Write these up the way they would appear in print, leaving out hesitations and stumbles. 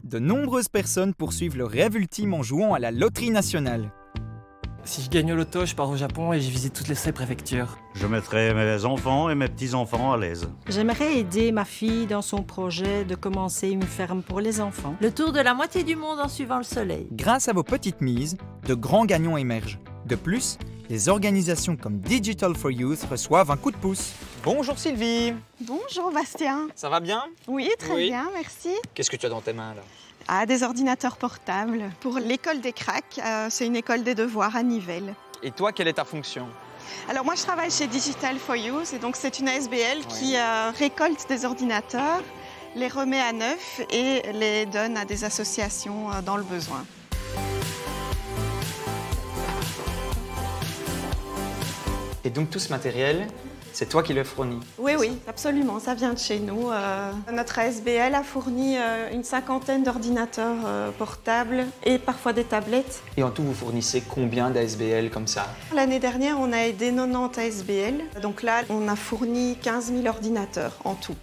de nombreuses personnes poursuivent leur rêve ultime en jouant à la loterie nationale. Si je gagne au loto, je pars au Japon et je visite toutes les 7 préfectures. Je mettrai mes enfants et mes petits-enfants à l'aise. J'aimerais aider ma fille dans son projet de commencer une ferme pour les enfants. Le tour de la moitié du monde en suivant le soleil. Grâce à vos petites mises, de grands gagnants émergent. De plus, les organisations comme Digital for Youth reçoivent un coup de pouce. Bonjour Sylvie. Bonjour Bastien. Ça va bien? Oui, très bien, merci. Qu'est-ce que tu as dans tes mains là? Ah, des ordinateurs portables pour l'école des cracks. C'est une école des devoirs à Nivelles. Et toi, quelle est ta fonction? Alors moi, je travaille chez Digital for Youth et donc c'est une ASBL qui récolte des ordinateurs, les remet à neuf et les donne à des associations dans le besoin. Et donc tout ce matériel, c'est toi qui le fournis? Oui, oui, absolument, ça vient de chez nous. Notre ASBL a fourni une cinquantaine d'ordinateurs portables et parfois des tablettes. Et en tout, vous fournissez combien d'ASBL comme ça? L'année dernière, on a aidé 90 ASBL. Donc là, on a fourni 15 000 ordinateurs en tout.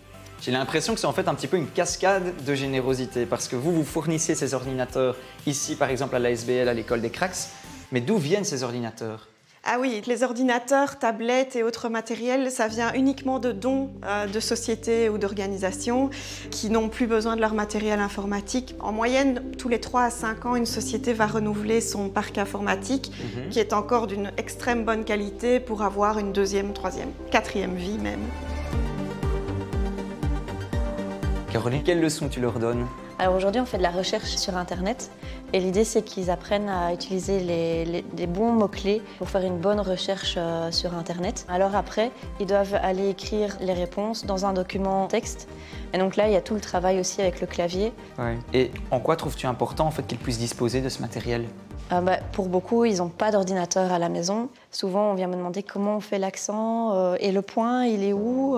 J'ai l'impression que c'est en fait un petit peu une cascade de générosité parce que vous fournissez ces ordinateurs ici, par exemple à l'ASBL, à l'école des cracks. Mais d'où viennent ces ordinateurs? Ah oui, les ordinateurs, tablettes et autres matériels, ça vient uniquement de dons de sociétés ou d'organisations qui n'ont plus besoin de leur matériel informatique. En moyenne, tous les 3 à 5 ans, une société va renouveler son parc informatique qui est encore d'une extrême bonne qualité pour avoir une deuxième, troisième, quatrième vie même. Caroline, quelles leçons tu leur donnes? Alors aujourd'hui, on fait de la recherche sur Internet et l'idée, c'est qu'ils apprennent à utiliser les bons mots-clés pour faire une bonne recherche sur Internet. Alors après, ils doivent aller écrire les réponses dans un document texte. Et donc là, il y a tout le travail aussi avec le clavier. Ouais. Et en quoi trouves-tu important en fait, qu'ils puissent disposer de ce matériel? Pour beaucoup, ils n'ont pas d'ordinateur à la maison. Souvent, on vient me demander comment on fait l'accent et le point, il est où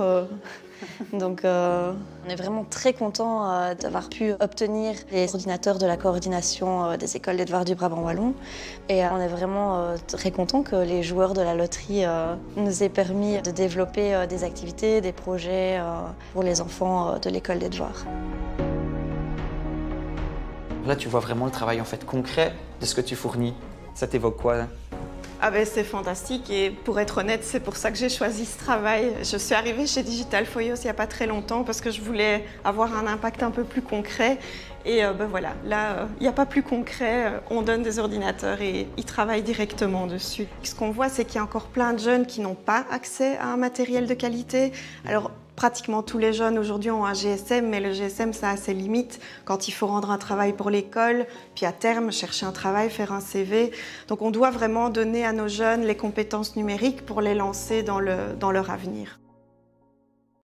Donc, on est vraiment très contents d'avoir pu obtenir les ordinateurs de la coordination des écoles des devoirs du Brabant wallon. Et on est vraiment très contents que les joueurs de la loterie nous aient permis de développer des activités, des projets pour les enfants de l'école des devoirs. Là, tu vois vraiment le travail en fait concret de ce que tu fournis. Ça t'évoque quoi? Ah ben c'est fantastique et pour être honnête, c'est pour ça que j'ai choisi ce travail. Je suis arrivée chez Digital for Youth il n'y a pas très longtemps parce que je voulais avoir un impact un peu plus concret. Et voilà, là, il n'y a pas plus concret, on donne des ordinateurs et ils travaillent directement dessus. Ce qu'on voit, c'est qu'il y a encore plein de jeunes qui n'ont pas accès à un matériel de qualité. Alors, pratiquement tous les jeunes aujourd'hui ont un GSM, mais le GSM, ça a ses limites quand il faut rendre un travail pour l'école, puis à terme, chercher un travail, faire un CV. Donc on doit vraiment donner à nos jeunes les compétences numériques pour les lancer dans leur avenir.